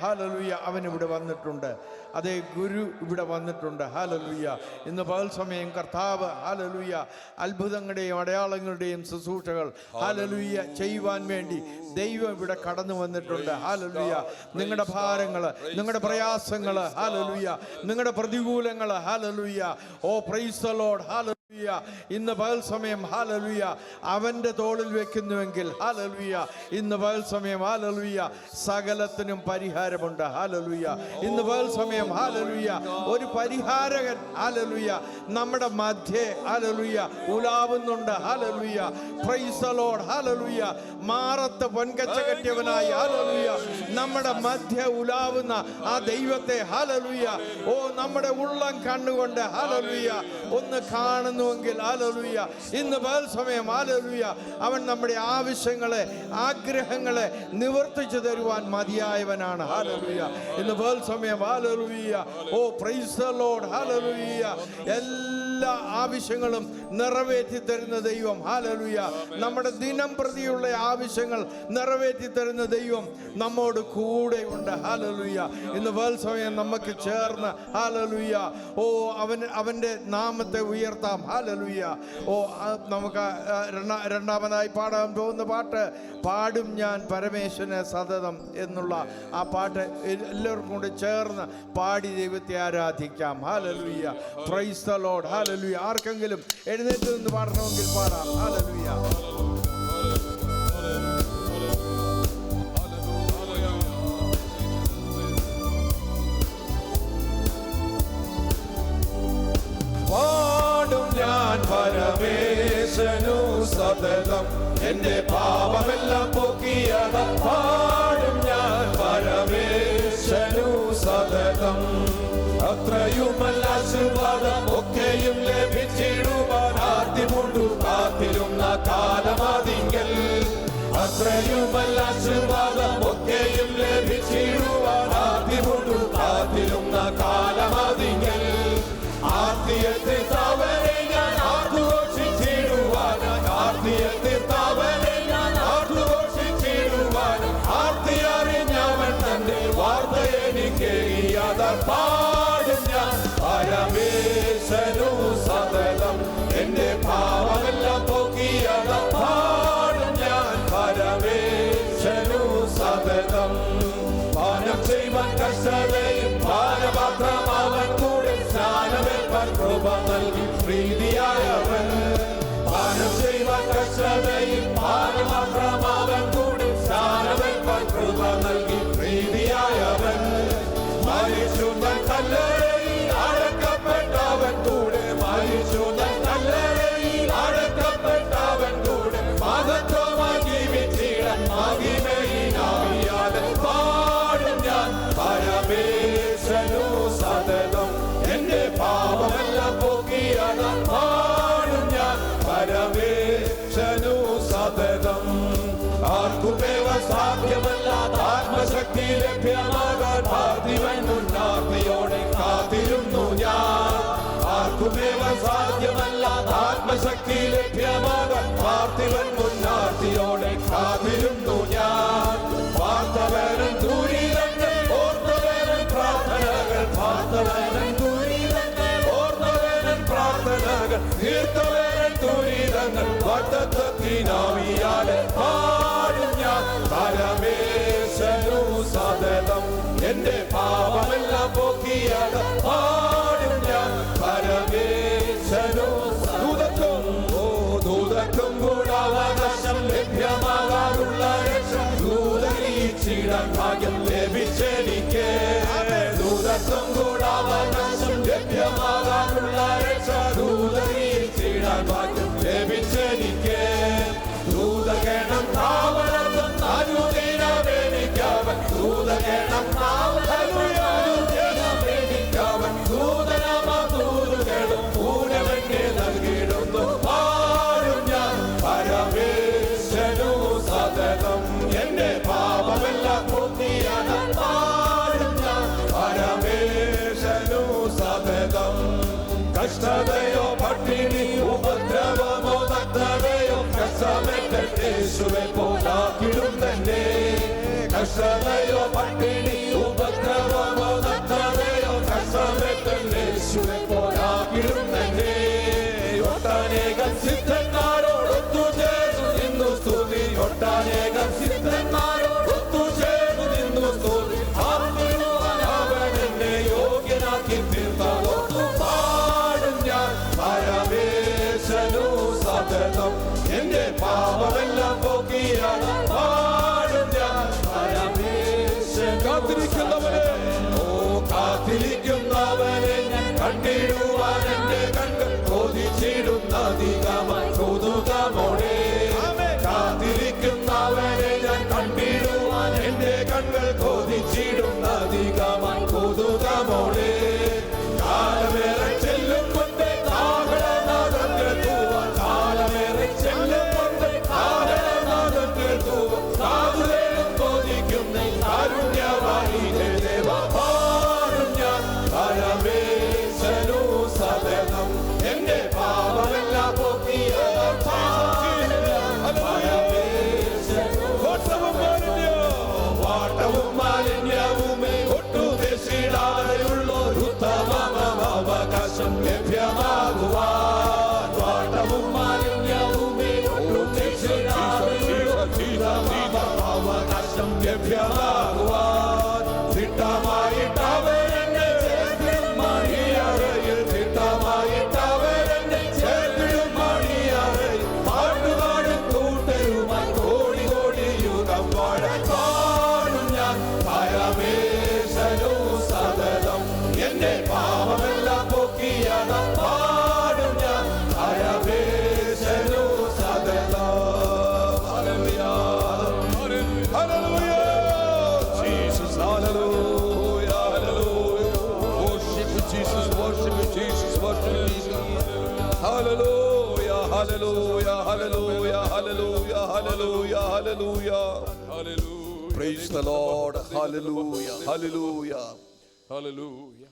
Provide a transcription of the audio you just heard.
Hallelujah അവൻ ഇവിടെ വന്നിട്ടുണ്ട്. അതേ ഗുരു ഇവിടെ വന്നിട്ടുണ്ട്. ഹല്ലേലൂയ. ഇന്ന് പകൽ സമയം കർത്താവ് ഹല്ലേലൂയ അത്ഭുതങ്ങളുടെയും അടയാളങ്ങളുടെയും ശുശ്രൂഷകൾ ഹല്ലേലൂയ ചെയ്യുവാൻ വേണ്ടി ദൈവം ഇവിടെ കടന്നു വന്നിട്ടുണ്ട്. ഹല്ലേലൂയ. നിങ്ങളുടെ ഭാരങ്ങൾ, നിങ്ങളുടെ പ്രയാസങ്ങൾ, ഹല്ലേലൂയ, നിങ്ങളുടെ പ്രതികൂലങ്ങൾ, hallelujah, oh praise the Lord, hallelujah, ഇന്ന് പകൽ സമയം ഹല്ലേലൂയ അവൻ്റെ തോളിൽ വെക്കുന്നുവെങ്കിൽ ഹല്ലേലൂയ ഇന്ന് പകൽ സമയം ഹല്ലേലൂയ സകലത്തിനും പരിഹാരമുണ്ട്. ഹല്ലേലൂയ. ഇന്ന് പകൽ സമയം ഹല്ലേലൂയ ഒരു പരിഹാരകൻ ഹല്ലേലൂയ നമ്മുടെ മധ്യേ ഹല്ലേലൂയ ഉലാവുന്നുണ്ട്. Hallelujah. Praise the Lord. Hallelujah. മാറത്ത് പൊൻകച്ച കെട്ടിയവനായി ഹല്ലേലൂയ നമ്മുടെ മധ്യേ ഉലാവുന്ന ആ ദൈവത്തെ ഹല്ലേലൂയ ഓ നമ്മുടെ ഉള്ളം കണ്ണുകൊണ്ട് ഹല്ലേലൂയ ഒന്ന് കാണുന്നുവെങ്കിൽ ഹല്ലേലൂയ ഇന്ന് പകൽ സമയം ഹല്ലേലൂയ അവൻ നമ്മുടെ ആവശ്യങ്ങളെ ആഗ്രഹങ്ങളെ നിവർത്തിച്ചു തരുവാൻ മതിയായവനാണ്. ഹല്ലേലൂയ. ഇന്ന് പകൽ സമയം hallelujah oh praise the Lord. Hallelujah. എല്ലാ ആവശ്യങ്ങളും നിറവേറ്റി തരുന്ന ദൈവം. ഹല്ലേലൂയ. നമ്മുടെ ദിനം പ്രതിയുള്ള ആവശ്യങ്ങൾ നിറവേറ്റി തരുന്ന ദൈവം നമ്മോട് കൂടെ ഉണ്ട്. ഹല്ലേലൂയ. ഇന്ന് പകൽ സമയം നമുക്ക് ചേർന്ന് ഹല്ലേലൂയ ഓ അവൻ്റെ നാമത്തെ ഉയർത്താം. ഹല്ലേലൂയ. ഓ നമുക്ക് രണ്ടാമതായി പാടാൻ പോകുന്ന പാട്ട് പാടും ഞാൻ പരമേശ്വരനെ സതതം എന്നുള്ള ആ പാട്ട് എല്ലാവർക്കും കൂടി ചേർന്ന് പാടി ദൈവത്തെ ആരാധിക്കാം. Hallelujah. Praise the Lord. Hallelujah. ആർക്കെങ്കിലും എഴുന്നേറ്റ് നിന്ന് പാടണമെങ്കിൽ പാടാം. ഹല്ലേലൂയ. പാടും ഞാൻ പരമേശനു സതതം എന്റെ പാപമെല്ലാം പോക്കിയത. പാടും ഞാൻ പരമേശനു സതതം അത്രയുമല്ല ആശീർവാദം ഒക്കെയും ലഭിച്ചിടുവാൻ ആദ്യമുണ്ടു കാത്തിരുന്ന കാലമതിങ്കൽ. അത്രയുമല്ല ആശീർവാദം ഒക്കെയും ലഭിച്ചിടുവാൻ ആദ്യമുണ്ടു കാത്തിരുന്ന കാലമതിങ്കൽ. ആർത്തിയെത്തിർത്തവനെ ഞാൻ ആഘോഷിച്ചിടുവാൻ, ആർത്തിയെത്തിർത്തവനെ ഞാൻ ആഘോഷിച്ചിടുവാൻ, ആർത്തി അറിഞ്ഞവൻ തന്റെ വാർത്ത എനിക്കേകിയത. പാടും ഞാൻ പരമേശനു സതതം എന്റെ പാപമെല്ലാം പോക്കിയത. പാടും ഞാൻ പരമേശനു സതതം. പാനം ചെയ്യുവാൻ കഷ്ടതയും പാനപാത്രമാവൻ കൂടെ സ്നാനമേൽപ്പാൻ കൃപ നൽകി പ്രീതിയായവൻ. പാനം ചെയ്യുവാൻ കഷ്ടതയും പാനപാത്രമാവൻ കൂടെ സ്നാനമേൽപ്പാൻ കൃപ നൽകി പ്രീതിയായവൻ. മരിച്ചു തൻ കല്ലറയിൽ അടക്കപ്പെട്ടവൻ കൂടെ, മരിച്ചു തൻ കല്ലറയിൽ അടക്കപ്പെട്ടവൻ കൂടെ മഹത്വമായി ജീവിച്ചിടാൻ മഹിമയിനാവിയാതെ. പാടും ഞാൻ പരമേശനു സതതം എന്റെ പാപമെല്ലാം പോക്കിയത. പാടും ഞാൻ പരമേശനു സതതം. ആർക്കുമേവ സാധ്യമല്ലാത്ത ആത്മശക്തി ലഭ്യമാകാൻ പാർത്ഥിവൻ മുന്നാർത്തിയോടെ കാത്തിരുന്നു ഞാൻ. ആർക്കുമേവ സാധ്യമല്ലാത്ത ആത്മശക്തി ലഭ്യമാകാൻ പാർത്ഥിവൻ മുന്നാർത്തിയോടെ കാത്തിരുന്നു ഞാൻ. പാർത്തവരൻ ദുരിതങ്ങൾ ഓർത്തവരൻ പ്രാർത്ഥനകൾ, പാർത്തവരൻ ദുരിതങ്ങൾ ഓർത്തവരൻ പ്രാർത്ഥനകൾ, തീർത്തവരൻ ദുരിതങ്ങൾ വട്ടത്തിനാവിയാലെ. പാടും ഞാൻ പരമേശനു സതതം എന്റെ പാപമെല്ലാം പോക്കിയത. പാടും ഞാൻ പരമേശനു ദൂതക്കും ഓ ദൂതക്കും കൂടാവകാശം ലഭ്യമാകാനുള്ള രക്ഷ ദൂതരീച്ചിടാൻ ഭാഗ്യം ലഭിച്ചെനിക്ക്. ദൂതക്കും കൂടാവകാശം ലഭ്യമാകാനുള്ള രക്ഷ ദൂതരീച്ചിടാൻ ഭാഗ്യം ലഭിച്ചെനിക്ക്. ദൂതഗണം താവളത്തും അനുദിനമെനിക്കവൻ, ദൂതഗണം അനുദിനമെനിക്കവൻ, ദൂതനമദൂതകളും പൂരമെന്നെ നൽകിയിടുന്നു. പാടും ഞാൻ പരമേശനു സതതം എന്റെ പാപമെല്ലാം പോക്കിയത. പാടും ഞാൻ പരമേശനു സതതം. കഷ്ടതയോ പട്ടിണി ഉപദ്രവമോ ദഗ്ധതയോ കഷ്ടമേറ്റേശുവെ പോലാക്കിടും തന്നെ. കഷ്ടതയോ പട്ടിണി കാത്തിരിക്കുന്നവനെ, ഓ കാത്തിരിക്കുന്നവനെ ഞാൻ കണ്ടിടുവാൻ എന്റെ കണ്കൾ കൊതിച്ചിടുന്ന അധികമായി കൗതുകമോടെ. കാത്തിരിക്കുന്നവനെ ഞാൻ കണ്ടിടുവാൻ എന്റെ കണ്കൾ കൊതിച്ചിടുന്ന അധികമായി കൗതുകമോടെ. കാലമേറെ ചെല്ലും മുൻപേ കാഹളനാദം കേൾക്കുവാൻ, കാലമേറെ ചെല്ലും മുൻപേ കാഹളനാദം കേൾക്കുവാൻ കാതുവേലും കൊതിക്കുന്ന കാരുണ്യവാണി ദേവ പാടും ഞാൻ പരമേശനു സദനം. എന്റെ പാപമെല്ലാം പോക്കിയ വാട്ടവും മാലിന്യവുമേ ഒട്ടുദേശിടാതെയുള്ളൊരുത്തമവകാശം ലഭ്യമാകുവാൻ. വാട്ടവും മാലിന്യവുമേ ഒട്ടുദേശിടാതെയുള്ളൊരുത്തമവകാശം ലഭ്യമാകുവാൻ. തിട്ടമായിട്ടവരെന്നെ ചേർത്തിടും മണിയറയിൽ, തിട്ടമായിട്ടവരെന്നെ ചേർത്തിടും മണിയറയിൽ. പാട്ടുപാടും കൂട്ടരുമായി കോടി കോടി യുഗം വാഴാൻ പാടും ഞാൻ പരമേശനു സദനം. എന്റെ പാപമെല്ലാം പോക്കിയതാ പാടും ഞാൻ പരമേശനു സദനം. Hallelujah, hallelujah, Jesus, hallelujah, hallelujah. Worship you, Jesus, worship you, Jesus, worship you, Jesus. Hallelujah, hallelujah, hallelujah, hallelujah, hallelujah, hallelujah, hallelujah. Praise the Lord. Hallelujah, hallelujah, hallelujah.